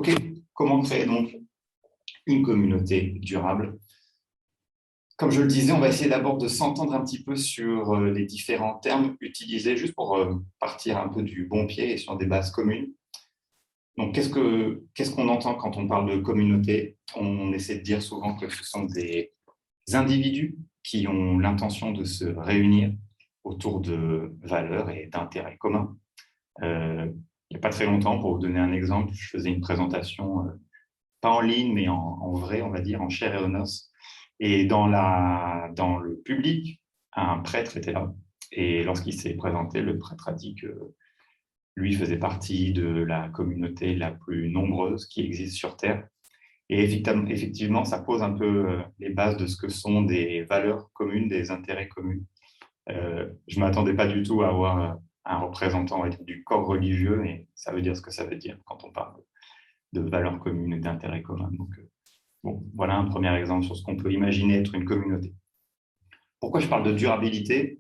OK, comment créer donc une communauté durable? Comme je le disais, on va essayer d'abord de s'entendre un petit peu sur les différents termes utilisés, juste pour partir un peu du bon pied et sur des bases communes. Donc, qu'est-ce qu'on entend quand on parle de communauté? On essaie de dire souvent que ce sont des individus qui ont l'intention de se réunir autour de valeurs et d'intérêts communs. Il n'y a pas très longtemps, pour vous donner un exemple, je faisais une présentation, pas en ligne, mais en vrai, on va dire, en chair et en os. Et dans le public, un prêtre était là. Et lorsqu'il s'est présenté, le prêtre a dit que lui faisait partie de la communauté la plus nombreuse qui existe sur Terre. Et effectivement, ça pose un peu les bases de ce que sont des valeurs communes, des intérêts communs. Je ne m'attendais pas du tout à avoir un représentant, on va dire, du corps religieux, mais ça veut dire ce que ça veut dire quand on parle de valeurs communes et d'intérêts communs. Donc, bon, voilà un premier exemple sur ce qu'on peut imaginer être une communauté. Pourquoi je parle de durabilité?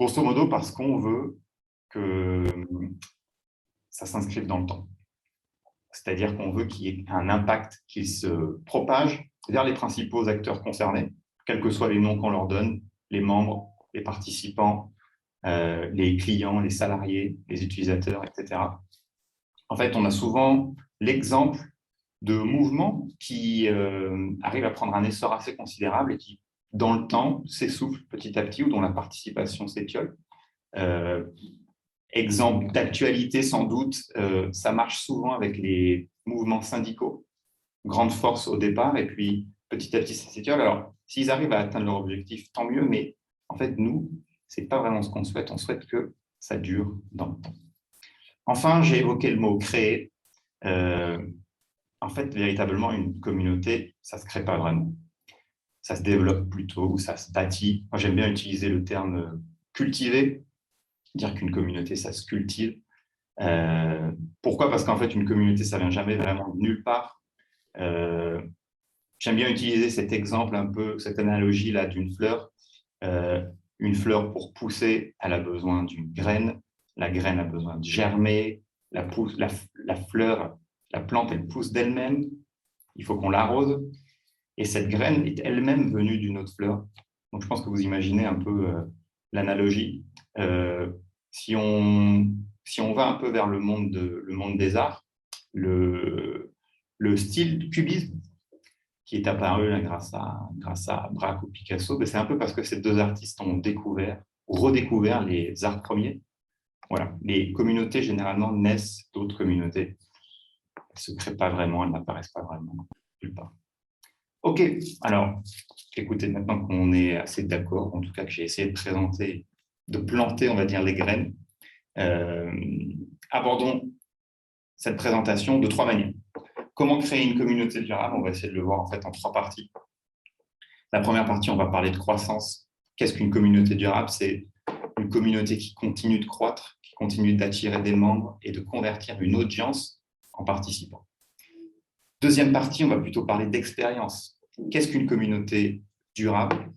Grosso modo, parce qu'on veut que ça s'inscrive dans le temps. C'est-à-dire qu'on veut qu'il y ait un impact qui se propage vers les principaux acteurs concernés, quels que soient les noms qu'on leur donne, les membres, les participants, les clients, les salariés, les utilisateurs, etc. En fait, on a souvent l'exemple de mouvements qui arrivent à prendre un essor assez considérable et qui, dans le temps, s'essoufflent petit à petit ou dont la participation s'étiole. Exemple d'actualité, sans doute, ça marche souvent avec les mouvements syndicaux, grande force au départ, et puis petit à petit, ça s'étiole. Alors, s'ils arrivent à atteindre leur objectif, tant mieux, mais en fait, nous, ce n'est pas vraiment ce qu'on souhaite. On souhaite que ça dure dans le temps. Enfin, j'ai évoqué le mot « créer ». En fait, véritablement, une communauté, ça ne se crée pas vraiment. Ça se développe plutôt, ou ça se bâtit. Moi, j'aime bien utiliser le terme « cultiver », dire qu'une communauté, ça se cultive. Pourquoi? Parce qu'en fait, une communauté, ça ne vient jamais vraiment de nulle part. J'aime bien utiliser cet exemple un peu, cette analogie-là d'une fleur. Une fleur, pour pousser, elle a besoin d'une graine. La graine a besoin de germer. La fleur, la plante, elle pousse d'elle-même. Il faut qu'on l'arrose. Et cette graine est elle-même venue d'une autre fleur. Donc, je pense que vous imaginez un peu l'analogie. Si on va un peu vers le monde des arts, le style cubisme, qui est apparu là, grâce à Braque ou Picasso, c'est un peu parce que ces deux artistes ont découvert ou redécouvert les arts premiers. Voilà. Les communautés, généralement, naissent d'autres communautés. Elles ne se créent pas vraiment, elles n'apparaissent pas vraiment nulle part. OK, alors, écoutez, maintenant qu'on est assez d'accord, en tout cas que j'ai essayé de présenter, de planter, on va dire, les graines, abordons cette présentation de 3 manières. Comment créer une communauté durable? On va essayer de le voir en fait en 3 parties. La première partie, on va parler de croissance. Qu'est-ce qu'une communauté durable? C'est une communauté qui continue de croître, qui continue d'attirer des membres et de convertir une audience en participants. Deuxième partie, on va plutôt parler d'expérience. Qu'est-ce qu'une communauté durable?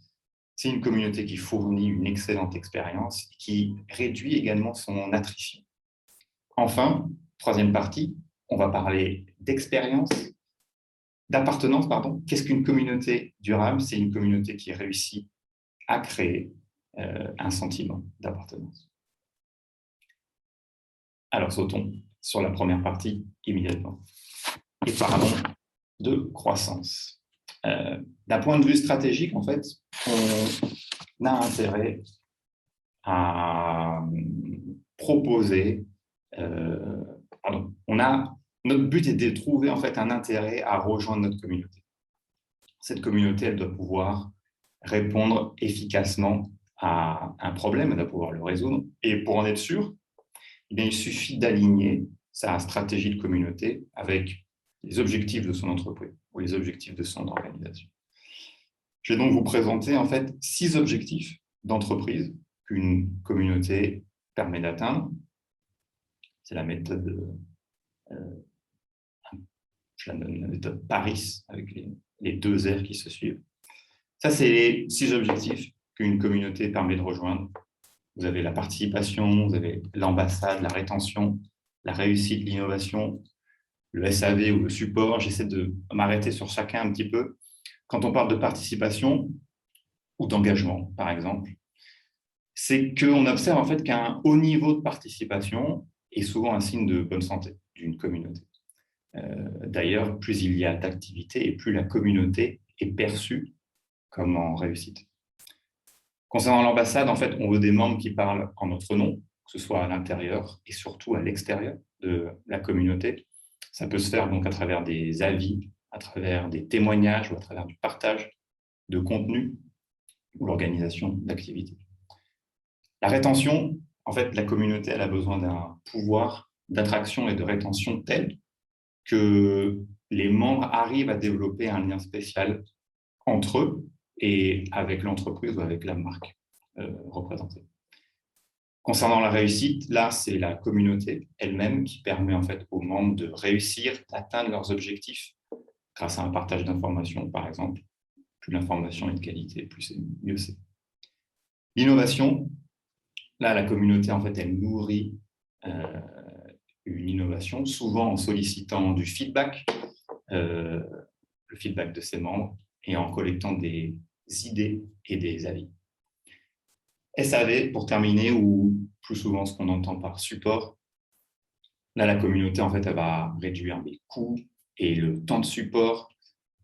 C'est une communauté qui fournit une excellente expérience, qui réduit également son attrition. Enfin, troisième partie, on va parler d'appartenance. Qu'est-ce qu'une communauté durable? C'est une communauté qui réussit à créer un sentiment d'appartenance. Alors, sautons sur la première partie immédiatement et parlons de croissance. D'un point de vue stratégique, en fait, on a intérêt à proposer, notre but est de trouver en fait un intérêt à rejoindre notre communauté. Cette communauté, elle doit pouvoir répondre efficacement à un problème, elle doit pouvoir le résoudre. Et pour en être sûr, il suffit d'aligner sa stratégie de communauté avec les objectifs de son entreprise ou les objectifs de son organisation. Je vais donc vous présenter en fait 6 objectifs d'entreprise qu'une communauté permet d'atteindre. C'est la méthode, je la donne la méthode Paris avec les 2 R qui se suivent. Ça, c'est les 6 objectifs qu'une communauté permet de rejoindre. Vous avez la participation, vous avez l'ambassade, la rétention, la réussite, l'innovation, le SAV ou le support. J'essaie de m'arrêter sur chacun un petit peu. Quand on parle de participation ou d'engagement, par exemple, c'est qu'on observe en fait qu'un haut niveau de participation est souvent un signe de bonne santé d'une communauté. D'ailleurs, plus il y a d'activité et plus la communauté est perçue comme en réussite. Concernant l'ambassade, en fait, on veut des membres qui parlent en notre nom, que ce soit à l'intérieur et surtout à l'extérieur de la communauté. Ça peut se faire donc à travers des avis, à travers des témoignages ou à travers du partage de contenu ou l'organisation d'activités. La rétention, en fait, la communauté elle a besoin d'un pouvoir d'attraction et de rétention tel que les membres arrivent à développer un lien spécial entre eux et avec l'entreprise ou avec la marque représentée. Concernant la réussite, là, c'est la communauté elle-même qui permet en fait aux membres de réussir, d'atteindre leurs objectifs grâce à un partage d'informations, par exemple. Plus l'information est de qualité, plus mieux c'est. L'innovation, là, la communauté, en fait, elle nourrit une innovation, souvent en sollicitant du feedback, le feedback de ses membres, et en collectant des idées et des avis. SAV, pour terminer, ou plus souvent ce qu'on entend par support, là, la communauté, en fait, elle va réduire les coûts et le temps de support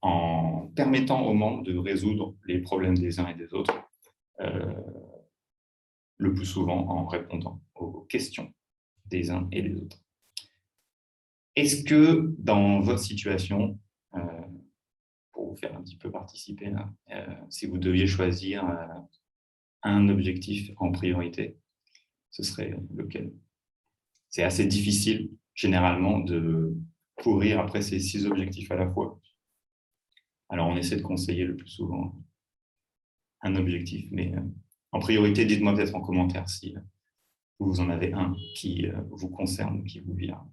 en permettant aux membres de résoudre les problèmes des uns et des autres, le plus souvent en répondant aux questions des uns et des autres. Est-ce que dans votre situation, pour vous faire un petit peu participer, là, si vous deviez choisir un objectif en priorité, ce serait lequel? C'est assez difficile, généralement, de courir après ces 6 objectifs à la fois. Alors, on essaie de conseiller le plus souvent un objectif, mais en priorité, dites-moi peut-être en commentaire si vous en avez un qui vous concerne, qui vous vient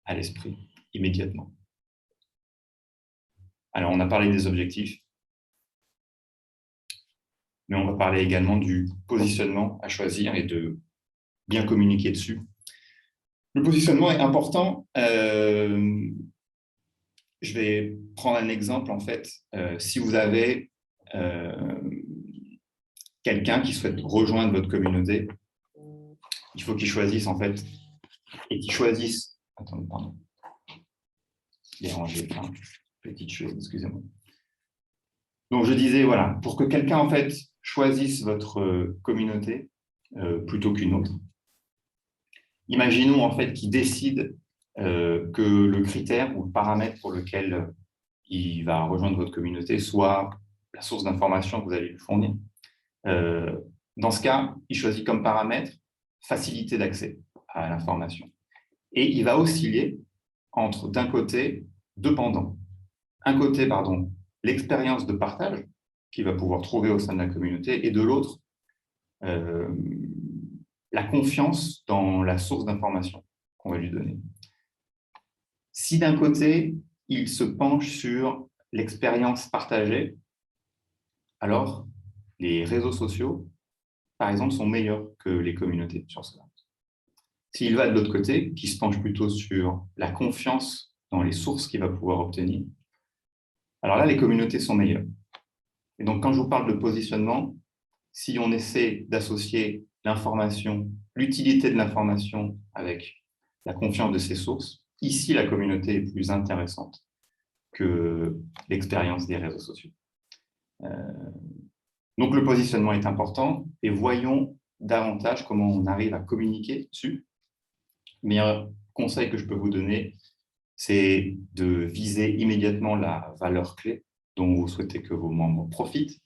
à l'esprit immédiatement. Alors, on a parlé des objectifs, mais on va parler également du positionnement à choisir et de bien communiquer dessus. Le positionnement est important. Je vais prendre un exemple, en fait. Si vous avez quelqu'un qui souhaite rejoindre votre communauté, il faut qu'il choisisse, en fait, et qu'il choisisse... Attendez, pardon. Déranger, enfin, petite chose, excusez-moi. Donc, je disais, voilà, pour que quelqu'un, en fait, choisisse votre communauté plutôt qu'une autre, imaginons, en fait, qu'il décide que le critère ou le paramètre pour lequel il va rejoindre votre communauté soit la source d'information que vous allez lui fournir. Dans ce cas, il choisit comme paramètre facilité d'accès à l'information. Et il va osciller entre, d'un côté, deux pendants. Un côté, l'expérience de partage qu'il va pouvoir trouver au sein de la communauté, et de l'autre, la confiance dans la source d'information qu'on va lui donner. Si d'un côté, il se penche sur l'expérience partagée, alors les réseaux sociaux, par exemple, sont meilleurs que les communautés sur cela. S'il va de l'autre côté, qui se penche plutôt sur la confiance dans les sources qu'il va pouvoir obtenir, alors là, les communautés sont meilleures. Et donc, quand je vous parle de positionnement, si on essaie d'associer l'information, l'utilité de l'information avec la confiance de ses sources, ici, la communauté est plus intéressante que l'expérience des réseaux sociaux. Donc, le positionnement est important et voyons davantage comment on arrive à communiquer dessus. Le meilleur conseil que je peux vous donner, c'est de viser immédiatement la valeur clé dont vous souhaitez que vos membres profitent.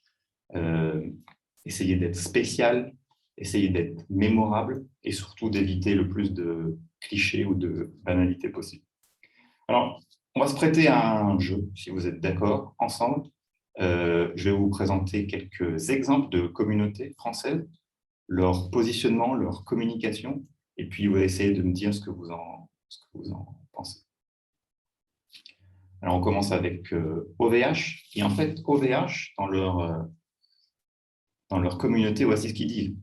Essayez d'être spécial, essayez d'être mémorable et surtout d'éviter le plus de clichés ou de banalités possible. Alors, on va se prêter à un jeu, si vous êtes d'accord, ensemble. Je vais vous présenter quelques exemples de communautés françaises, leur positionnement, leur communication, et puis vous allez essayer de me dire ce que vous en pensez. Alors, on commence avec OVH. Et en fait, OVH, dans leur communauté, voici ce qu'ils disent.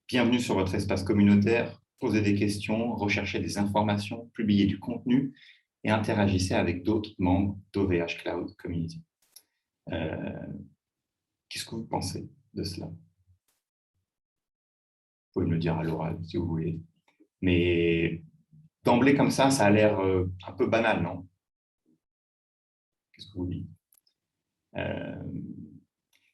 Bienvenue sur votre espace communautaire, posez des questions, recherchez des informations, publiez du contenu et interagissez avec d'autres membres d'OVH Cloud Community. Qu'est-ce que vous pensez de cela? Vous pouvez me le dire à l'oral si vous voulez. Mais d'emblée comme ça a l'air un peu banal, non? Qu'est-ce que vous dites?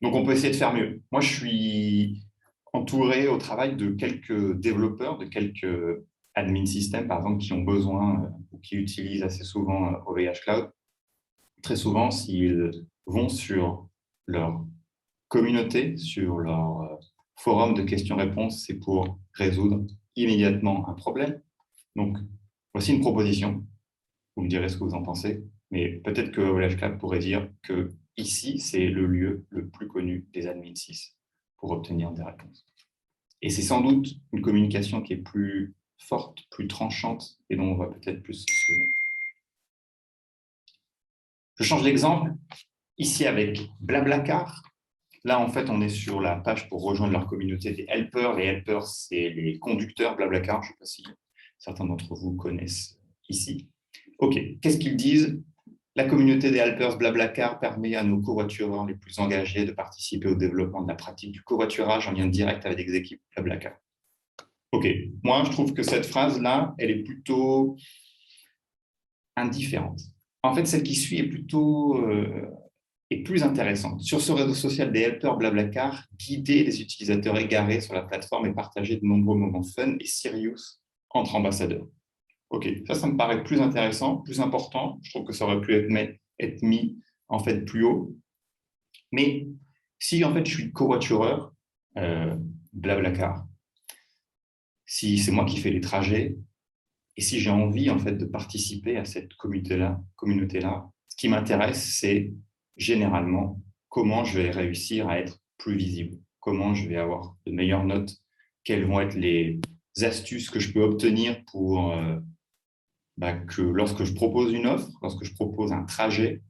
Donc, on peut essayer de faire mieux. Moi, je suis entouré au travail de quelques développeurs, de quelques admin systems, par exemple, qui ont besoin ou qui utilisent assez souvent OVH Cloud. Très souvent, s'ils vont sur leur communauté, sur leur forum de questions-réponses, c'est pour résoudre immédiatement un problème. Donc, voici une proposition. Vous me direz ce que vous en pensez, mais peut-être que OVH Cloud pourrait dire que ici, c'est le lieu le plus connu des admin 6 pour obtenir des réponses. Et c'est sans doute une communication qui est plus forte, plus tranchante, et dont on va peut-être plus se souvenir. Je change d'exemple, ici avec Blablacar. Là, en fait, on est sur la page pour rejoindre leur communauté des helpers. Les helpers, c'est les conducteurs Blablacar. Je ne sais pas si certains d'entre vous connaissent ici. OK, qu'est-ce qu'ils disent? La communauté des helpers Blablacar permet à nos covoitureurs les plus engagés de participer au développement de la pratique du covoiturage en lien direct avec des équipes Blablacar. OK, moi, je trouve que cette phrase-là, elle est plutôt indifférente. En fait, celle qui suit est plutôt est plus intéressante. Sur ce réseau social des helpers Blablacar, guider les utilisateurs égarés sur la plateforme et partager de nombreux moments fun et serious entre ambassadeurs. OK, ça me paraît plus intéressant, plus important. Je trouve que ça aurait pu être mis en fait plus haut. Mais si en fait je suis covoitureur, Blablacar, si c'est moi qui fais les trajets, et si j'ai envie en fait de participer à cette communauté-là, ce qui m'intéresse, c'est généralement comment je vais réussir à être plus visible, comment je vais avoir de meilleures notes, quelles vont être les astuces que je peux obtenir pour que lorsque je propose une offre, lorsque je propose un trajet,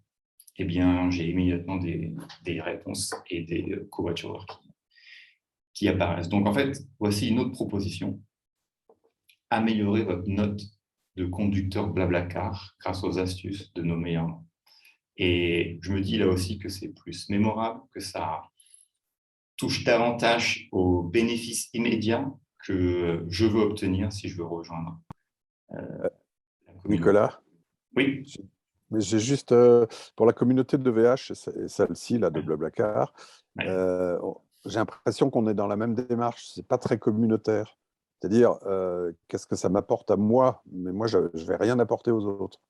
eh bien, j'ai immédiatement des réponses et des covoitureurs qui apparaissent. Donc, en fait, voici une autre proposition. Améliorer votre note de conducteur Blablacar grâce aux astuces de nos meilleurs noms. Et je me dis là aussi que c'est plus mémorable, que ça touche davantage aux bénéfices immédiats que je veux obtenir si je veux rejoindre la communauté. Nicolas? Oui. Mais j'ai juste, pour la communauté de VH, et celle-ci, là, de Blablacar, j'ai l'impression qu'on est dans la même démarche. C'est pas très communautaire. C'est-à-dire, qu'est-ce que ça m'apporte à moi? Mais moi, je ne vais rien apporter aux autres.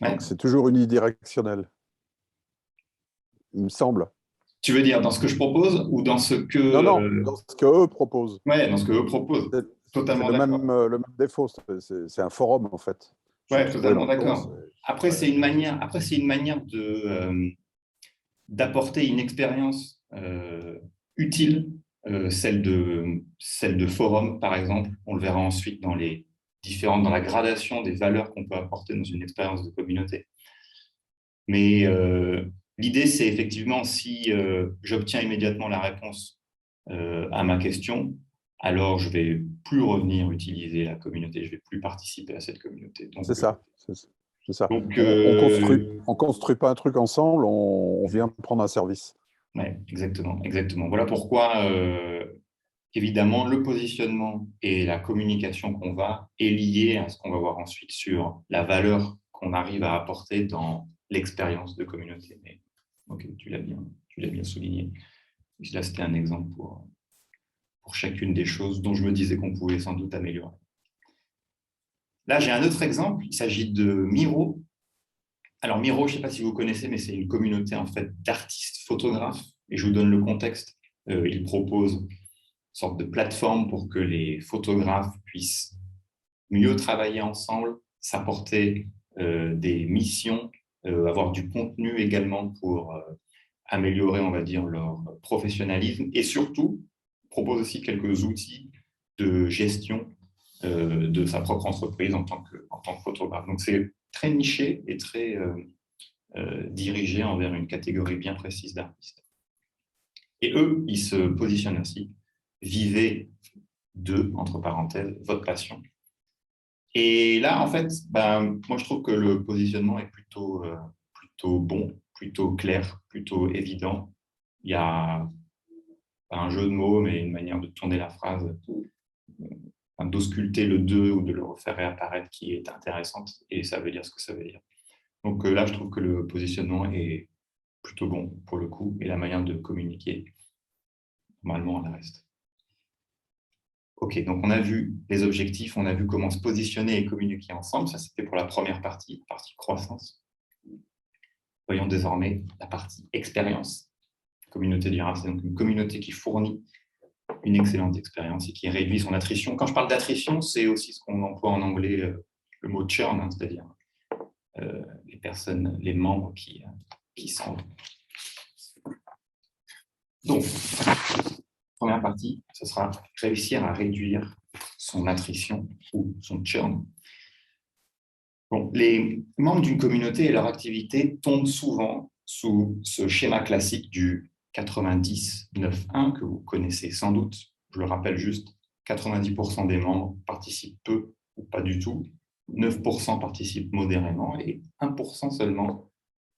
Donc, c'est toujours unidirectionnel, il me semble. Tu veux dire dans ce que je propose ou dans ce que… Non, dans ce qu'eux proposent. Oui, dans ce qu'eux proposent. Totalement d'accord. C'est le même défaut. C'est un forum, en fait. Oui, totalement d'accord. Après, c'est une manière d'apporter une expérience utile, celle de forum, par exemple. On le verra ensuite dans la gradation des valeurs qu'on peut apporter dans une expérience de communauté. Mais l'idée, c'est effectivement, si j'obtiens immédiatement la réponse à ma question, alors je ne vais plus revenir utiliser la communauté, je ne vais plus participer à cette communauté. C'est ça. C'est ça. Donc, on construit pas un truc ensemble, on vient prendre un service. Oui, exactement. Voilà pourquoi, évidemment, le positionnement et la communication qu'on est lié à ce qu'on va voir ensuite sur la valeur qu'on arrive à apporter dans l'expérience de communauté. Mais, ok, tu l'as bien souligné. Là, c'était un exemple pour chacune des choses dont je me disais qu'on pouvait sans doute améliorer. Là, j'ai un autre exemple. Il s'agit de Miro. Alors, Miro, je ne sais pas si vous connaissez, mais c'est une communauté en fait, d'artistes photographes. Et je vous donne le contexte. Ils proposent une sorte de plateforme pour que les photographes puissent mieux travailler ensemble, s'apporter des missions, avoir du contenu également pour améliorer, on va dire, leur professionnalisme. Et surtout, propose aussi quelques outils de gestion de sa propre entreprise en tant que photographe. Donc, c'est très niché et très dirigé envers une catégorie bien précise d'artistes. Et eux, ils se positionnent ainsi. Vivez de, entre parenthèses, votre passion. Et là, en fait, moi, je trouve que le positionnement est plutôt bon, plutôt clair, plutôt évident. Il y a pas un jeu de mots, mais une manière de tourner la phrase, d'ausculter le 2 ou de le refaire réapparaître qui est intéressante, et ça veut dire ce que ça veut dire. Donc là, je trouve que le positionnement est plutôt bon pour le coup, et la manière de communiquer, normalement, elle reste. Ok, donc on a vu les objectifs, on a vu comment se positionner et communiquer ensemble. Ça, c'était pour la première partie croissance. Voyons désormais la partie expérience. Communauté durable, c'est donc une communauté qui fournit une excellente expérience et qui réduit son attrition. Quand je parle d'attrition, c'est aussi ce qu'on emploie en anglais, le mot churn, hein, c'est-à-dire les personnes, les membres qui s'en vont. Donc, première partie, ce sera réussir à réduire son attrition ou son churn. Bon, les membres d'une communauté et leur activité tombent souvent sous ce schéma classique du 90-9-1 que vous connaissez sans doute. Je le rappelle juste, 90% des membres participent peu ou pas du tout, 9% participent modérément et 1% seulement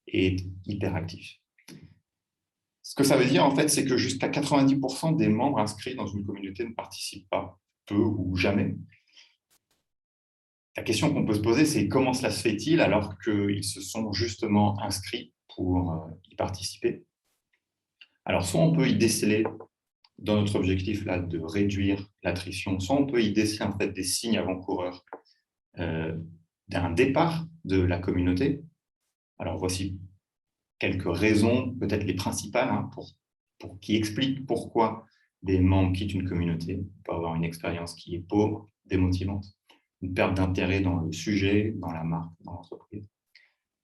est hyperactif. Ce que ça veut dire, en fait, c'est que jusqu'à 90% des membres inscrits dans une communauté ne participent pas, peu ou jamais. La question qu'on peut se poser, c'est comment cela se fait-il alors qu'ils se sont justement inscrits pour y participer? Alors, soit on peut y déceler, dans notre objectif là, de réduire l'attrition, soit on peut y déceler en fait des signes avant-coureurs d'un départ de la communauté. Alors, voici quelques raisons, peut-être les principales, hein, qui expliquent pourquoi des membres quittent une communauté. On peut avoir une expérience qui est pauvre, démotivante, une perte d'intérêt dans le sujet, dans la marque, dans l'entreprise,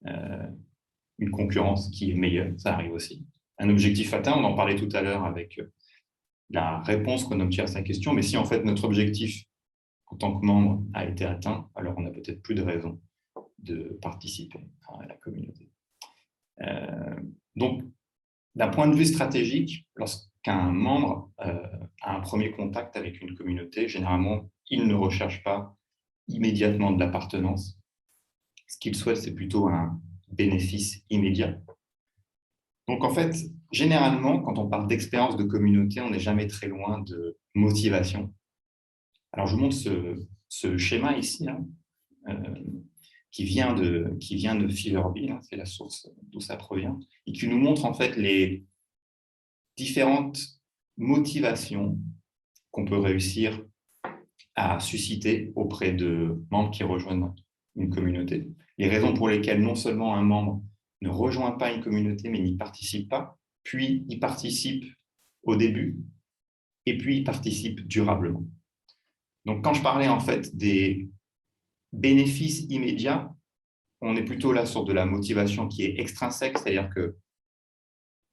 une concurrence qui est meilleure, ça arrive aussi. Un objectif atteint, on en parlait tout à l'heure avec la réponse qu'on obtient à sa question, mais si en fait notre objectif en tant que membre a été atteint, alors on n'a peut-être plus de raison de participer à la communauté. Donc, d'un point de vue stratégique, lorsqu'un membre a un premier contact avec une communauté, généralement, il ne recherche pas immédiatement de l'appartenance. Ce qu'il souhaite, c'est plutôt un bénéfice immédiat. Donc, en fait, généralement, quand on parle d'expérience de communauté, on n'est jamais très loin de motivation. Alors, je vous montre ce schéma ici, là, qui vient de Feverby, hein, c'est la source d'où ça provient, et qui nous montre en fait les différentes motivations qu'on peut réussir à susciter auprès de membres qui rejoignent une communauté. Les raisons pour lesquelles non seulement un membre ne rejoint pas une communauté, mais n'y participe pas, puis y participe au début, et puis y participe durablement. Donc, quand je parlais en fait des bénéfices immédiats, on est plutôt là sur de la motivation qui est extrinsèque, c'est-à-dire que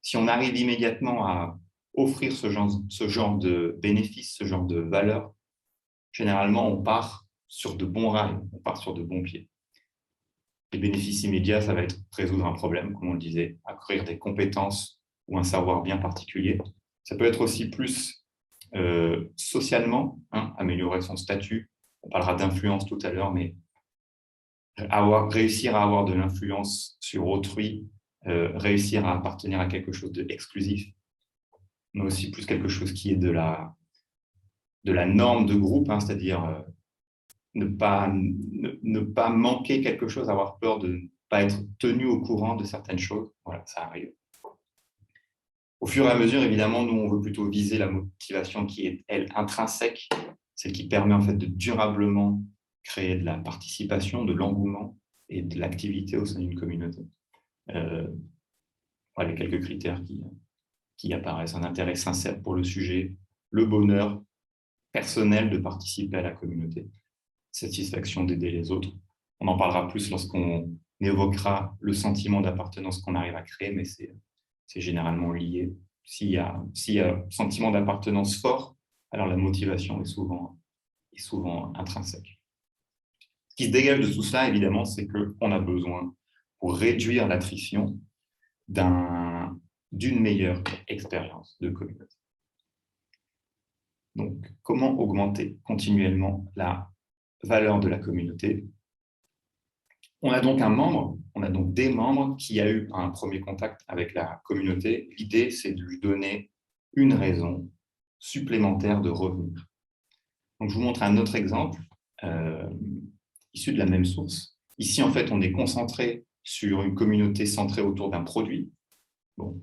si on arrive immédiatement à offrir ce genre de bénéfices, ce genre de valeur, généralement, on part sur de bons rails, on part sur de bons pieds. Les bénéfices immédiats, ça va être résoudre un problème, comme on le disait, acquérir des compétences ou un savoir bien particulier. Ça peut être aussi plus socialement, hein, améliorer son statut. On parlera d'influence tout à l'heure, mais réussir à avoir de l'influence sur autrui, réussir à appartenir à quelque chose d'exclusif, mais aussi plus quelque chose qui est de la norme de groupe, hein, c'est-à-dire ne pas manquer quelque chose, avoir peur de ne pas être tenu au courant de certaines choses. Voilà, ça arrive. Au fur et à mesure, évidemment, nous, on veut plutôt viser la motivation qui est, elle, intrinsèque, celle qui permet en fait de durablement créer de la participation, de l'engouement et de l'activité au sein d'une communauté. Voilà quelques critères qui apparaissent. Un intérêt sincère pour le sujet, le bonheur personnel de participer à la communauté, satisfaction d'aider les autres. On en parlera plus lorsqu'on évoquera le sentiment d'appartenance qu'on arrive à créer, mais c'est généralement lié. S'il y a un sentiment d'appartenance fort, alors la motivation est souvent intrinsèque. Ce qui se dégage de tout ça, évidemment, c'est qu'on a besoin, pour réduire l'attrition, d'une meilleure expérience de communauté. Donc, comment augmenter continuellement la valeurs de la communauté. On a donc des membres qui a eu un premier contact avec la communauté. L'idée, c'est de lui donner une raison supplémentaire de revenir. Donc, je vous montre un autre exemple issu de la même source. Ici, en fait, on est concentré sur une communauté centrée autour d'un produit. Bon.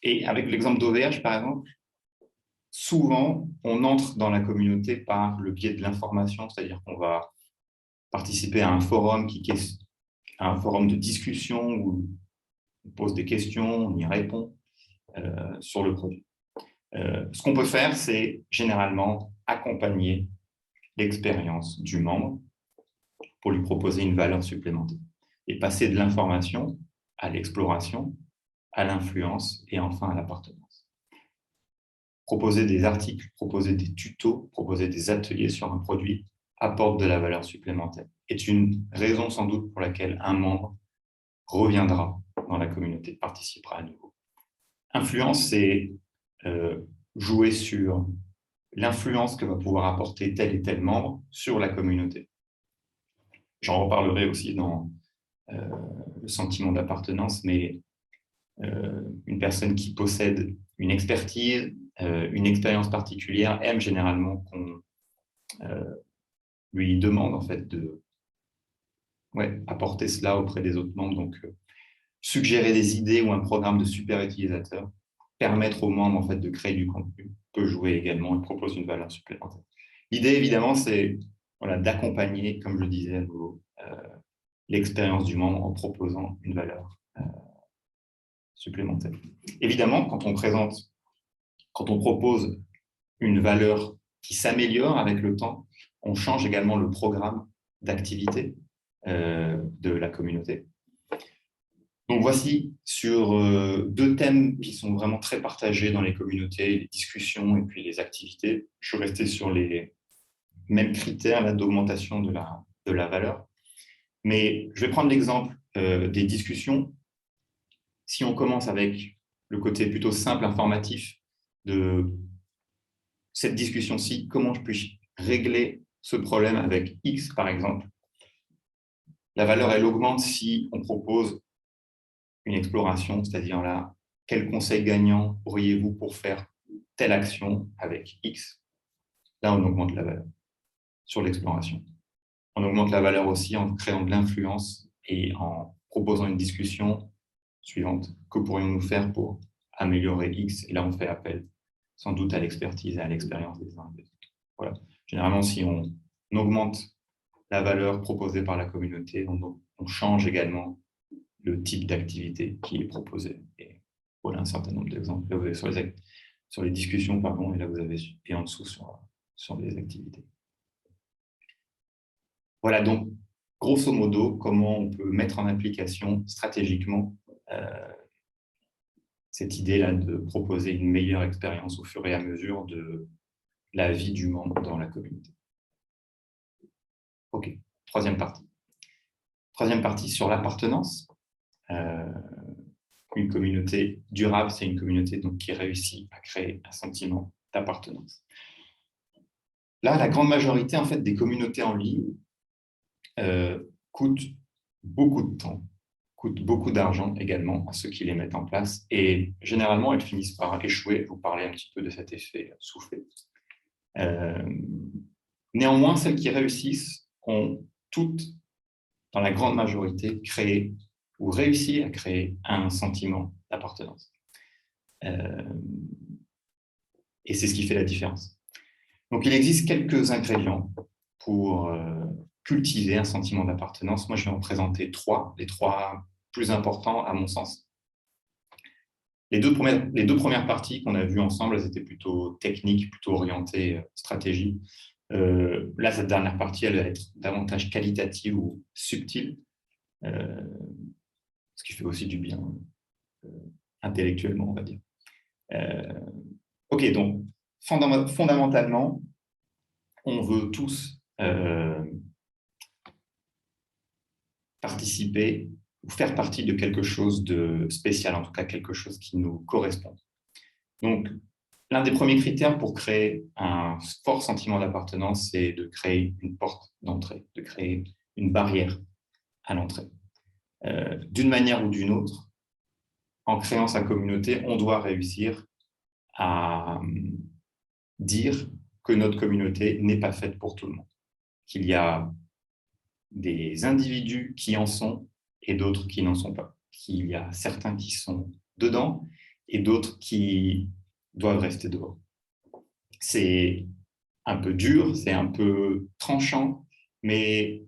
Et avec l'exemple d'OVH, par exemple, souvent, on entre dans la communauté par le biais de l'information, c'est-à-dire qu'on va participer à un forum de discussion où on pose des questions, on y répond sur le produit. Ce qu'on peut faire, c'est généralement accompagner l'expérience du membre pour lui proposer une valeur supplémentaire et passer de l'information à l'exploration, à l'influence et enfin à l'appartenance. Proposer des articles, proposer des tutos, proposer des ateliers sur un produit apporte de la valeur supplémentaire. Est une raison sans doute pour laquelle un membre reviendra dans la communauté, participera à nouveau. Influence, c'est jouer sur l'influence que va pouvoir apporter tel et tel membre sur la communauté. J'en reparlerai aussi dans le sentiment d'appartenance, mais une personne qui possède une expertise, une expérience particulière, aime généralement qu'on lui demande en fait de apporter cela auprès des autres membres. Donc, suggérer des idées ou un programme de super utilisateur, permettre aux membres en fait, de créer du contenu, peut jouer également et propose une valeur supplémentaire. L'idée, évidemment, c'est d'accompagner, comme je le disais à nouveau, l'expérience du membre en proposant une valeur supplémentaire. Évidemment, quand on propose une valeur qui s'améliore avec le temps, on change également le programme d'activité de la communauté. Donc voici sur deux thèmes qui sont vraiment très partagés dans les communautés, les discussions et puis les activités. Je suis resté sur les mêmes critères d'augmentation de la valeur. Mais je vais prendre l'exemple des discussions. Si on commence avec le côté plutôt simple, informatif de cette discussion-ci, comment je peux régler ce problème avec X, par exemple. La valeur, elle augmente si on propose une exploration, c'est-à-dire là, quel conseil gagnant auriez-vous pour faire telle action avec X? Là, on augmente la valeur sur l'exploration. On augmente la valeur aussi en créant de l'influence et en proposant une discussion suivante. Que pourrions-nous faire pour améliorer X? Et là, on fait appel sans doute à l'expertise et à l'expérience des uns et des autres. Voilà. Généralement, si on augmente la valeur proposée par la communauté, on change également le type d'activité qui est proposé. Et voilà un certain nombre d'exemples. Là, vous avez sur les discussions, pardon, et là, vous avez et en dessous sur les activités. Voilà donc, grosso modo, comment on peut mettre en application stratégiquement cette idée-là de proposer une meilleure expérience au fur et à mesure de la vie du membre dans la communauté. OK, troisième partie. Troisième partie sur l'appartenance. Une communauté durable, c'est une communauté donc, qui réussit à créer un sentiment d'appartenance. Là, la grande majorité en fait, des communautés en ligne coûtent beaucoup de temps, coûtent beaucoup d'argent également à ceux qui les mettent en place et généralement, elles finissent par échouer. Je vous parlais un petit peu de cet effet soufflé. Néanmoins, celles qui réussissent ont toutes, dans la grande majorité, créé ou réussi à créer un sentiment d'appartenance. Et c'est ce qui fait la différence. Donc, il existe quelques ingrédients pour cultiver un sentiment d'appartenance. Moi, je vais en présenter trois, les trois plus importants à mon sens. Les deux premières parties qu'on a vues ensemble, elles étaient plutôt techniques, plutôt orientées stratégie. Là, cette dernière partie, elle va être davantage qualitative ou subtile, ce qui fait aussi du bien intellectuellement, on va dire. OK, donc, fondamentalement, on veut tous participer ou faire partie de quelque chose de spécial, en tout cas quelque chose qui nous correspond. Donc, l'un des premiers critères pour créer un fort sentiment d'appartenance, c'est de créer une porte d'entrée, de créer une barrière à l'entrée. D'une manière ou d'une autre, en créant sa communauté, on doit réussir à dire que notre communauté n'est pas faite pour tout le monde, qu'il y a des individus qui en sont et d'autres qui n'en sont pas, qu'il y a certains qui sont dedans et d'autres qui doivent rester dehors. C'est un peu dur, c'est un peu tranchant, mais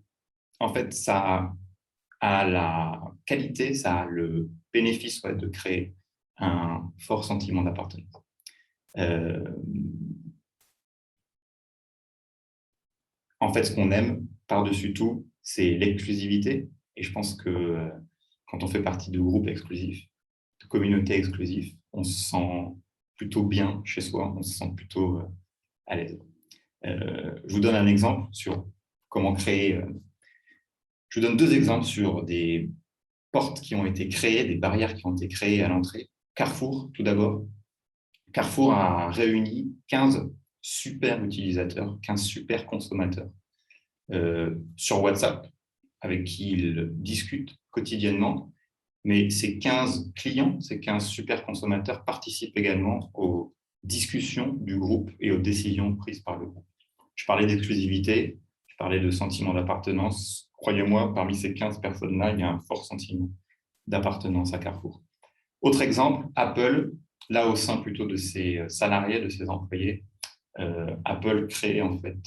en fait, ça a la qualité, ça a le bénéfice de créer un fort sentiment d'appartenance. En fait, ce qu'on aime par-dessus tout, c'est l'exclusivité. Et je pense que quand on fait partie de groupes exclusifs, de communautés exclusives, on se sent plutôt bien chez soi, on se sent plutôt à l'aise. Je vous donne un exemple sur comment créer. Je vous donne 2 exemples sur des portes qui ont été créées, des barrières qui ont été créées à l'entrée. Carrefour, tout d'abord. Carrefour a réuni 15 super utilisateurs, 15 super consommateurs sur WhatsApp, avec qui ils discutent quotidiennement. Mais ces 15 clients, ces 15 super consommateurs participent également aux discussions du groupe et aux décisions prises par le groupe. Je parlais d'exclusivité, je parlais de sentiment d'appartenance. Croyez-moi, parmi ces 15 personnes-là, il y a un fort sentiment d'appartenance à Carrefour. Autre exemple, Apple, là au sein plutôt de ses salariés, de ses employés, Apple crée en fait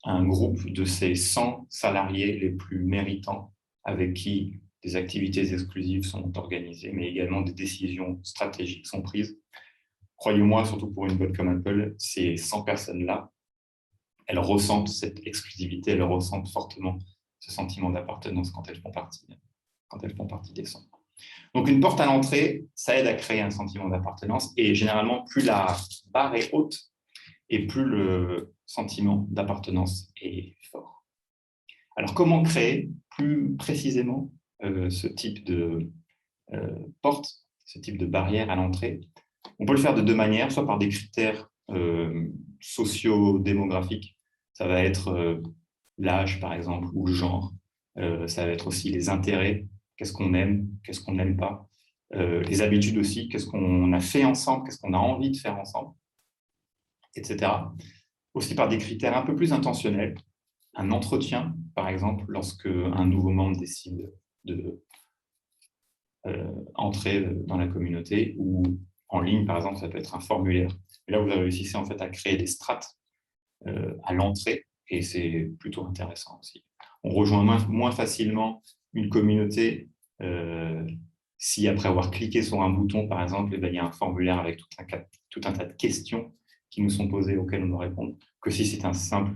un groupe de ses 100 salariés les plus méritants avec qui des activités exclusives sont organisées, mais également des décisions stratégiques sont prises. Croyez-moi, surtout pour une boîte comme Apple, ces 100 personnes-là, elles ressentent cette exclusivité, elles ressentent fortement ce sentiment d'appartenance quand elles font partie des 100. Donc, une porte à l'entrée, ça aide à créer un sentiment d'appartenance et généralement, plus la barre est haute et plus le sentiment d'appartenance est fort. Alors, comment créer plus précisément ce type de porte, ce type de barrière à l'entrée? On peut le faire de 2 manières, soit par des critères socio-démographiques. Ça va être l'âge, par exemple, ou le genre. Ça va être aussi les intérêts, qu'est-ce qu'on aime, qu'est-ce qu'on n'aime pas. Les habitudes aussi, qu'est-ce qu'on a fait ensemble, qu'est-ce qu'on a envie de faire ensemble, etc. Aussi par des critères un peu plus intentionnels. Un entretien, par exemple, lorsque un nouveau membre décide de entrer dans la communauté, ou en ligne, par exemple, ça peut être un formulaire. Et là, vous réussissez en fait à créer des strates à l'entrée, et c'est plutôt intéressant aussi. On rejoint moins facilement une communauté si, après avoir cliqué sur un bouton, par exemple, il y a un formulaire avec tout un tas de questions qui nous sont posées, auxquelles on doit répondre, que si c'est un simple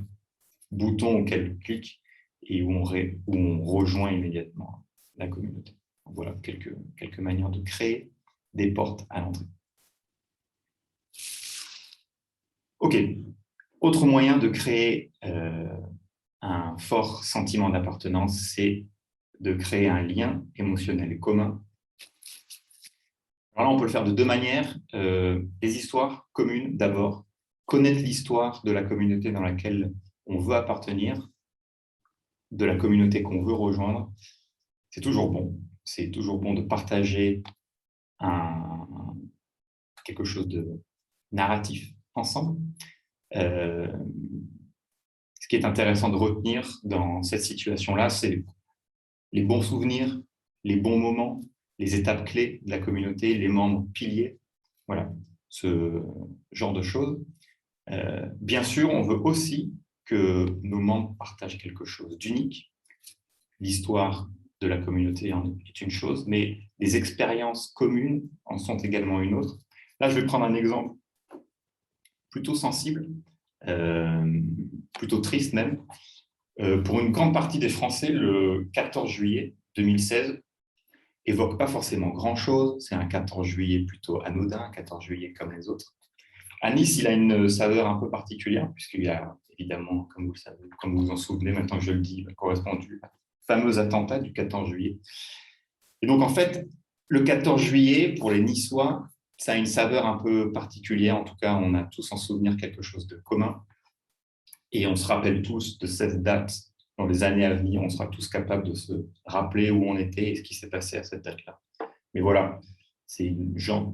bouton auquel on clique et où on rejoint immédiatement la communauté. Voilà quelques manières de créer des portes à l'entrée. OK. Autre moyen de créer un fort sentiment d'appartenance, c'est de créer un lien émotionnel commun. Alors là, on peut le faire de 2 manières. Les histoires communes, d'abord. Connaître l'histoire de la communauté dans laquelle on veut appartenir, de la communauté qu'on veut rejoindre. C'est toujours bon. C'est toujours bon de partager quelque chose de narratif ensemble. Ce qui est intéressant de retenir dans cette situation-là, c'est les bons souvenirs, les bons moments, les étapes clés de la communauté, les membres piliers, voilà, ce genre de choses. Bien sûr, on veut aussi que nos membres partagent quelque chose d'unique. L'histoire de la communauté est une chose, mais les expériences communes en sont également une autre. Là, je vais prendre un exemple plutôt sensible, plutôt triste même. Pour une grande partie des Français, le 14 juillet 2016 évoque pas forcément grand-chose. C'est un 14 juillet plutôt anodin, un 14 juillet comme les autres. À Nice, il a une saveur un peu particulière, puisqu'il y a évidemment, comme vous le savez, comme vous vous en souvenez, maintenant que je le dis, correspondu au fameux attentat du 14 juillet. Et donc, en fait, le 14 juillet, pour les Niçois, ça a une saveur un peu particulière. En tout cas, on a tous en souvenir quelque chose de commun. Et on se rappelle tous de cette date dans les années à venir. On sera tous capables de se rappeler où on était et ce qui s'est passé à cette date-là. Mais voilà, c'est une genre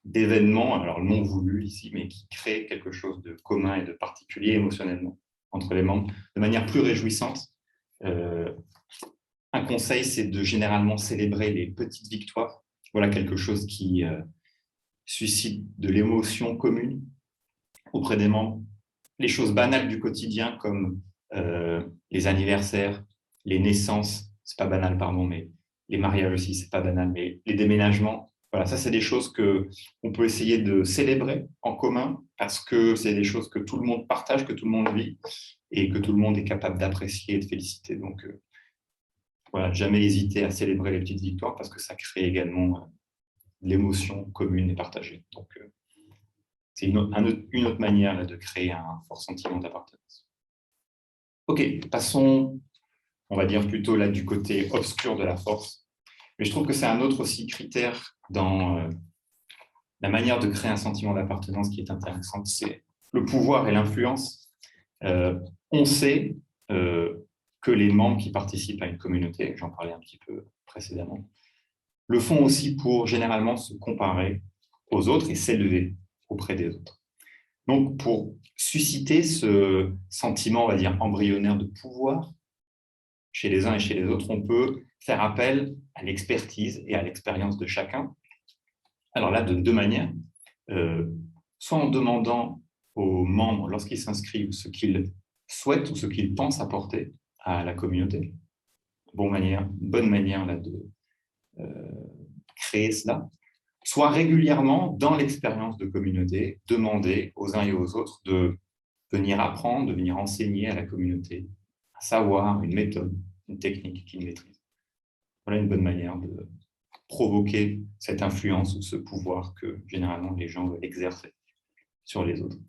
d'événement, alors non voulu ici, mais qui crée quelque chose de commun et de particulier émotionnellement entre les membres, de manière plus réjouissante. Un conseil, c'est de généralement célébrer les petites victoires. Voilà quelque chose qui suscite de l'émotion commune auprès des membres. Les choses banales du quotidien comme les anniversaires, les naissances, c'est pas banal, pardon, mais les mariages aussi, c'est pas banal, mais les déménagements, voilà, ça c'est des choses qu'on peut essayer de célébrer en commun parce que c'est des choses que tout le monde partage, que tout le monde vit et que tout le monde est capable d'apprécier et de féliciter. Donc voilà, jamais hésiter à célébrer les petites victoires parce que ça crée également l'émotion commune et partagée. Donc c'est une autre manière là, de créer un fort sentiment d'appartenance. Ok, passons, on va dire plutôt là du côté obscur de la force. Mais je trouve que c'est un autre aussi critère dans la manière de créer un sentiment d'appartenance qui est intéressante, c'est le pouvoir et l'influence. On sait que les membres qui participent à une communauté, j'en parlais un petit peu précédemment, le font aussi pour généralement se comparer aux autres et s'élever auprès des autres. Donc, pour susciter ce sentiment, on va dire, embryonnaire de pouvoir chez les uns et chez les autres, on peut faire appel à l'expertise et à l'expérience de chacun. Alors là, de deux manières. Soit en demandant aux membres, lorsqu'ils s'inscrivent, ce qu'ils souhaitent ou ce qu'ils pensent apporter à la communauté. Bonne manière là, de créer cela. Soit régulièrement, dans l'expérience de communauté, demander aux uns et aux autres de venir apprendre, de venir enseigner à la communauté un savoir, une méthode, une technique qu'ils maîtrisent. Voilà une bonne manière de provoquer cette influence ou ce pouvoir que généralement les gens veulent exercer sur les autres.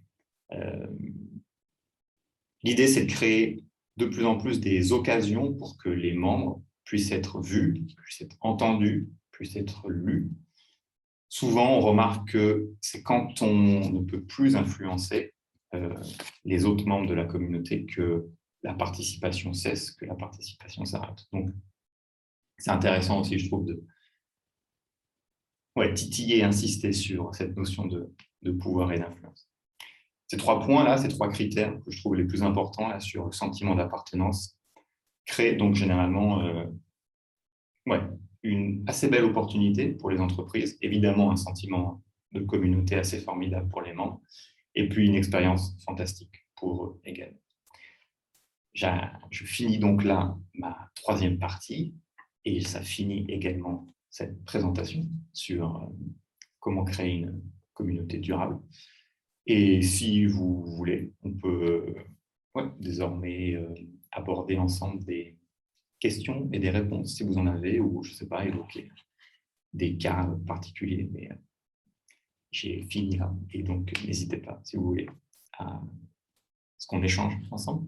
L'idée, c'est de créer de plus en plus des occasions pour que les membres puissent être vus, puissent être entendus, puissent être lus. Souvent, on remarque que c'est quand on ne peut plus influencer les autres membres de la communauté que la participation cesse, que la participation s'arrête. Donc, c'est intéressant aussi, je trouve, de titiller et insister sur cette notion de pouvoir et d'influence. Ces trois points-là, ces trois critères que je trouve les plus importants là, sur le sentiment d'appartenance, créent donc généralement une assez belle opportunité pour les entreprises, évidemment un sentiment de communauté assez formidable pour les membres, et puis une expérience fantastique pour eux également. Je finis donc là ma troisième partie, et ça finit également cette présentation sur comment créer une communauté durable. Et si vous voulez, on peut désormais aborder ensemble des questions et des réponses, si vous en avez, ou je ne sais pas, évoquer des cas particuliers. Mais j'ai fini là, et donc n'hésitez pas, si vous voulez, à ce qu'on échange ensemble.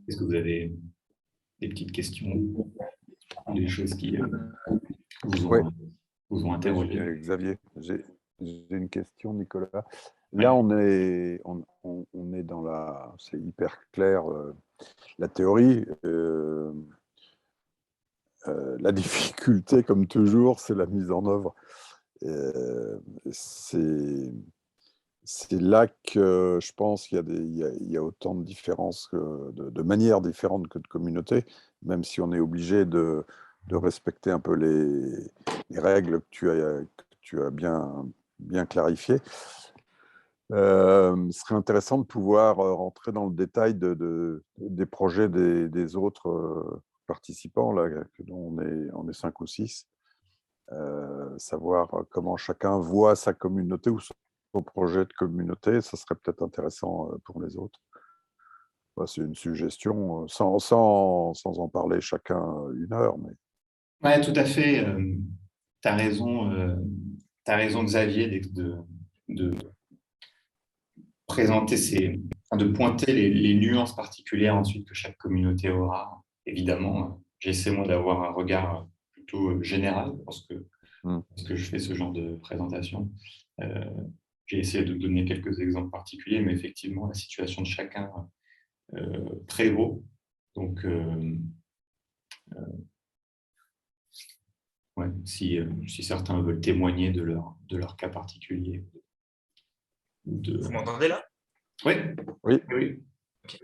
Est-ce que vous avez des petites questions, des choses qui vous ont interrogé? Xavier, j'ai une question, Nicolas. Là, on est dans la... C'est hyper clair, la théorie. La difficulté, comme toujours, c'est la mise en œuvre. C'est là que je pense qu'il y a autant de différences, de manières différentes que de communautés, même si on est obligé de respecter un peu les règles que tu as bien clarifiées. Ce serait intéressant de pouvoir rentrer dans le détail des projets des autres participants, là, dont on est 5 ou 6. Savoir comment chacun voit sa communauté ou son projet de communauté, ça serait peut-être intéressant pour les autres. C'est une suggestion, sans en parler chacun une heure. Mais... Oui, tout à fait. Tu as raison, Xavier, de présenter de pointer les nuances particulières ensuite que chaque communauté aura. Évidemment, j'essaie moi d'avoir un regard plutôt général lorsque je fais ce genre de présentation. J'ai essayé de donner quelques exemples particuliers, mais effectivement, la situation de chacun prévaut. Donc, ouais, si certains veulent témoigner de leur cas particulier. Vous m'entendez là? Oui. Oui. Oui. Okay.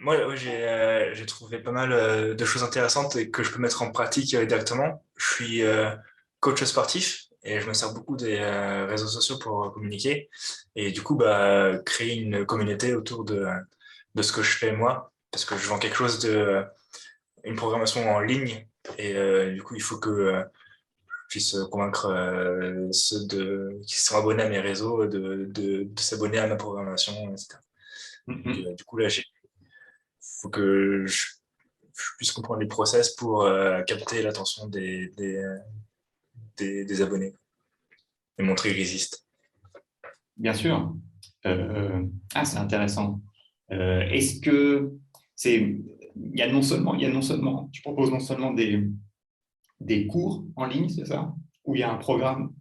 Moi, j'ai trouvé pas mal de choses intéressantes et que je peux mettre en pratique directement. Je suis coach sportif et je me sers beaucoup des réseaux sociaux pour communiquer et du coup, créer une communauté autour de ce que je fais moi, parce que je vends quelque chose une programmation en ligne et du coup, il faut que je puisse convaincre ceux qui sont abonnés à mes réseaux de s'abonner à ma programmation, etc. Donc, du coup, là, il faut que je puisse comprendre les process pour capter l'attention des abonnés et montrer qu'ils existent. Bien sûr. C'est intéressant. Est-ce que il y a non seulement, tu proposes non seulement des cours en ligne, c'est ça? Ou il y a un programme?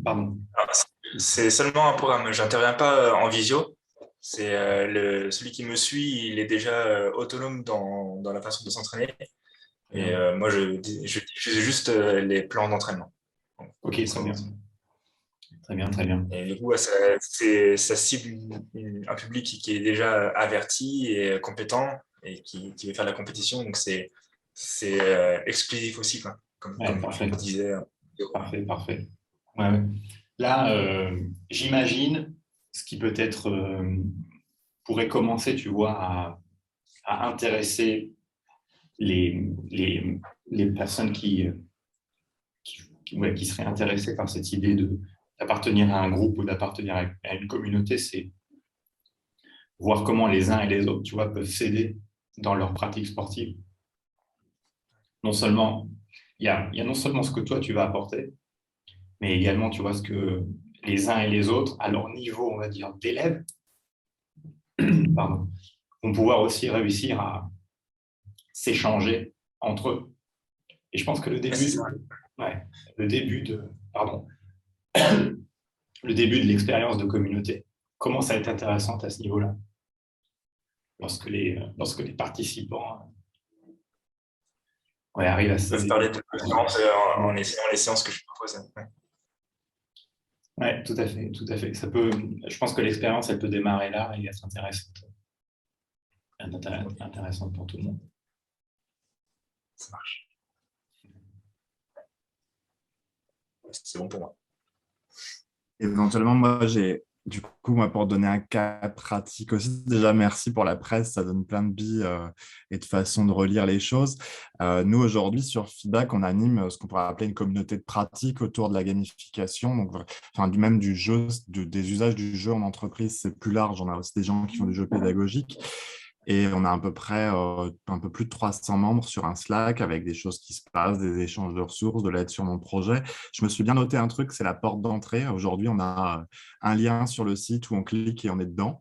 Pardon. C'est seulement un programme. Je n'interviens pas en visio. C'est celui qui me suit, il est déjà autonome dans la façon de s'entraîner. Et moi, je diffuse juste les plans d'entraînement. Ok, très bien. Très bien, très bien. Et du coup, ça cible un public qui est déjà averti et compétent et qui veut faire de la compétition. Donc, c'est exclusif aussi, quoi, comme Parfait. je disais. Parfait. Ouais. Là, j'imagine ce qui peut-être pourrait commencer, tu vois, à intéresser les personnes qui seraient intéressées par cette idée d'appartenir à un groupe ou d'appartenir à une communauté, c'est voir comment les uns et les autres, tu vois, peuvent s'aider dans leur pratique sportive. Non seulement, il y a non seulement ce que toi, tu vas apporter, mais également, tu vois, ce que les uns et les autres, à leur niveau, on va dire, d'élèves, vont pouvoir aussi réussir à s'échanger entre eux. Et je pense que le début de l'expérience de communauté commence à être intéressante à ce niveau-là, lorsque les participants arrivent à se parler de conférences en essayant les séances que je propose. Ouais, tout à fait. Je pense que l'expérience, elle peut démarrer là et être intéressante pour tout le monde. Ça marche. C'est bon pour moi. Éventuellement, moi, pour donner un cas pratique aussi, déjà, merci pour la presse, ça donne plein de billes et de façons de relire les choses. Nous, aujourd'hui, sur Feedback, on anime ce qu'on pourrait appeler une communauté de pratique autour de la gamification, donc, même du jeu, des usages du jeu en entreprise, c'est plus large. On a aussi des gens qui font du jeu pédagogique. Et on a à peu près un peu plus de 300 membres sur un Slack avec des choses qui se passent, des échanges de ressources, de l'aide sur mon projet. Je me suis bien noté un truc, c'est la porte d'entrée. Aujourd'hui, on a un lien sur le site où on clique et on est dedans.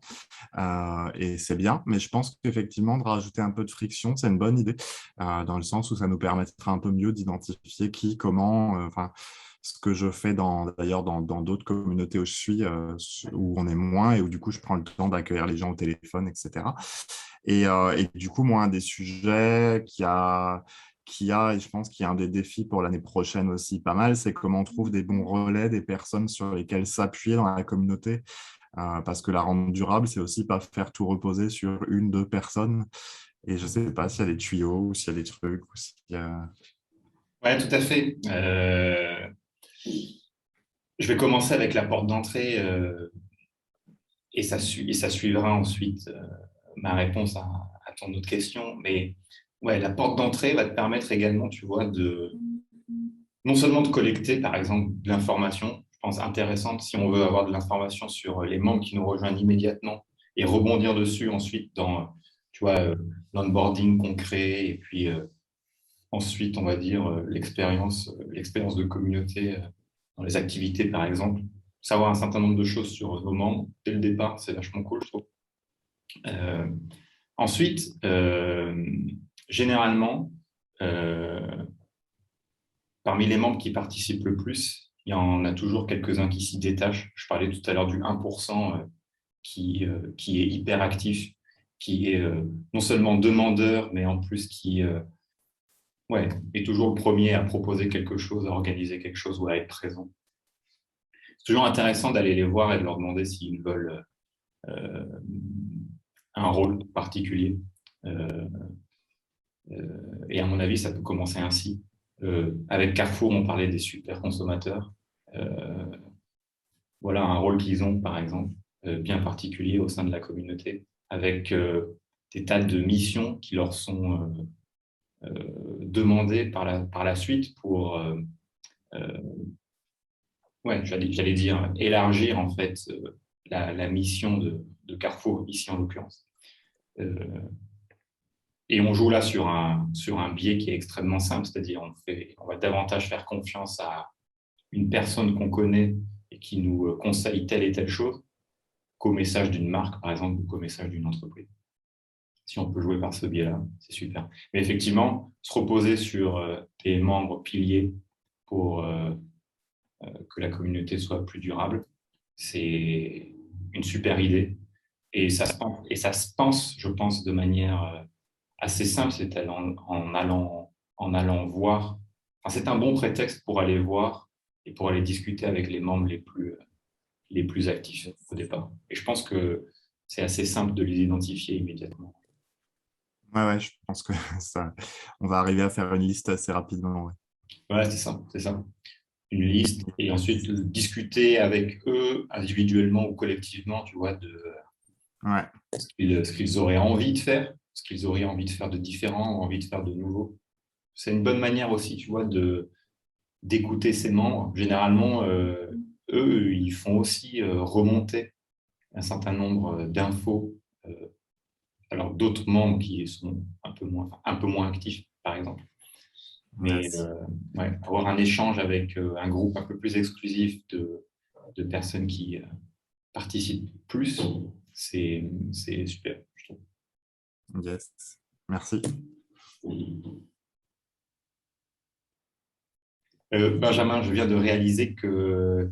Et c'est bien, mais je pense qu'effectivement, de rajouter un peu de friction, c'est une bonne idée, dans le sens où ça nous permettra un peu mieux d'identifier qui, comment, ce que je fais d'ailleurs dans d'autres communautés où je suis, où on est moins et où du coup, je prends le temps d'accueillir les gens au téléphone, etc. Et du coup, moi, un des sujets et je pense qu'il y a un des défis pour l'année prochaine aussi pas mal, c'est comment on trouve des bons relais, des personnes sur lesquelles s'appuyer dans la communauté. Parce que la rendre durable, c'est aussi pas faire tout reposer sur une, deux personnes. Et je sais pas s'il y a des tuyaux ou s'il y a des trucs. Ou s'il y a... Ouais, tout à fait. Je vais commencer avec la porte d'entrée et ça suivra ensuite ma réponse à ton autre question. Mais ouais, la porte d'entrée va te permettre également, tu vois, non seulement de collecter, par exemple, de l'information, je pense intéressante si on veut avoir de l'information sur les membres qui nous rejoignent immédiatement et rebondir dessus ensuite dans, tu vois, l'onboarding concret et puis ensuite, on va dire, l'expérience de communauté dans les activités, par exemple. savoir un certain nombre de choses sur nos membres dès le départ, c'est vachement cool, je trouve. Ensuite, généralement, parmi les membres qui participent le plus, il y en a toujours quelques-uns qui s'y détachent. Je parlais tout à l'heure du 1% qui est hyper actif, qui est non seulement demandeur, mais en plus qui est toujours le premier à proposer quelque chose, à organiser quelque chose ou à être présent. C'est toujours intéressant d'aller les voir et de leur demander s'ils veulent un rôle particulier. Et à mon avis, ça peut commencer ainsi. Avec Carrefour, on parlait des super consommateurs. Voilà un rôle qu'ils ont, par exemple, bien particulier au sein de la communauté, avec des tas de missions qui leur sont demandées par la suite pour, j'allais dire, élargir en fait la mission de Carrefour, ici en l'occurrence. Et on joue là sur un biais qui est extrêmement simple, c'est-à-dire on va davantage faire confiance à une personne qu'on connaît et qui nous conseille telle et telle chose qu'au message d'une marque, par exemple, ou qu'au message d'une entreprise. Si on peut jouer par ce biais-là, c'est super. Mais effectivement, se reposer sur des membres piliers pour que la communauté soit plus durable, c'est une super idée. Et ça se pense, je pense, de manière assez simple, c'est en allant voir. Enfin, c'est un bon prétexte pour aller voir et pour aller discuter avec les membres les plus actifs au départ. Et je pense que c'est assez simple de les identifier immédiatement. Ouais, je pense que on va arriver à faire une liste assez rapidement. Ouais, c'est ça. Une liste et ensuite discuter avec eux individuellement ou collectivement, tu vois, de ce qu'ils auraient envie de faire, ce qu'ils auraient envie de faire de différent ou envie de faire de nouveau. C'est une bonne manière aussi, tu vois, d'écouter ses membres. Généralement, eux, ils font aussi remonter un certain nombre d'infos. Alors, d'autres membres qui sont un peu moins actifs, par exemple. Mais avoir un échange avec un groupe un peu plus exclusif de personnes qui participent plus, c'est super, je trouve. Yes, merci. Benjamin, je viens de réaliser que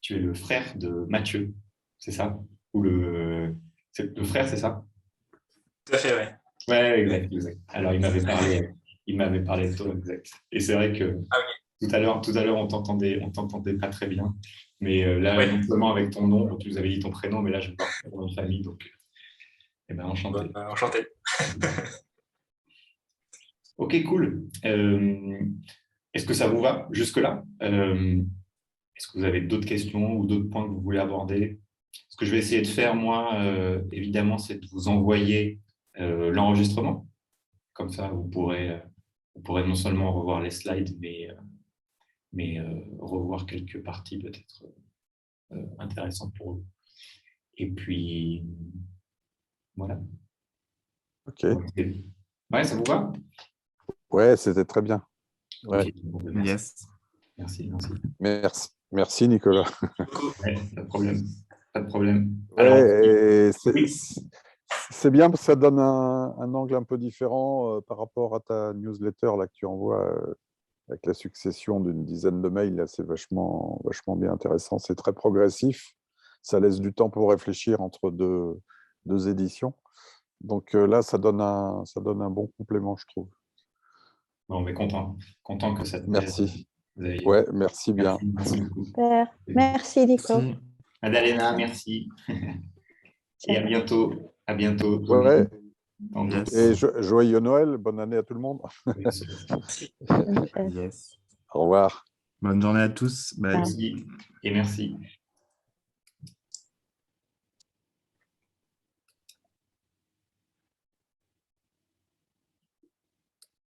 tu es le frère de Mathieu, c'est ça? Ou le frère, c'est ça? Tout à fait, oui. Ouais, exact. Alors, il m'avait parlé de toi, exact. Et c'est vrai que tout à l'heure, on t'entendait pas très bien. Mais là, non seulement avec ton nom, tu nous avais dit ton prénom, mais là, je vais voir ton nom de famille, donc enchanté. Enchanté. Ok, cool. Est-ce que ça vous va jusque-là? Est-ce que vous avez d'autres questions ou d'autres points que vous voulez aborder? Ce que je vais essayer de faire, moi, évidemment, c'est de vous envoyer l'enregistrement. Comme ça, vous pourrez non seulement revoir les slides, mais revoir quelques parties peut-être intéressantes pour vous. Et puis, voilà. Ok. Ouais, ça vous va? Ouais, c'était très bien. Ouais. Okay. Merci. Yes. Merci, Nicolas. Ouais, pas de problème. Ouais, c'est bien parce que ça donne un angle un peu différent par rapport à ta newsletter là, que tu envoies avec la succession d'une dizaine de mails. C'est vachement bien intéressant. C'est très progressif. Ça laisse du temps pour réfléchir entre deux éditions. Donc là, ça donne un bon complément, je trouve. Bon, mais content que ça te plaise. Merci. Ouais, merci bien. Merci beaucoup. Super. Merci, Nico. Madalena, merci. Et à bientôt. À bientôt. Ouais. Yes. Et joyeux Noël, bonne année à tout le monde. Yes. Au revoir. Bonne journée à tous. Bye. Merci et merci.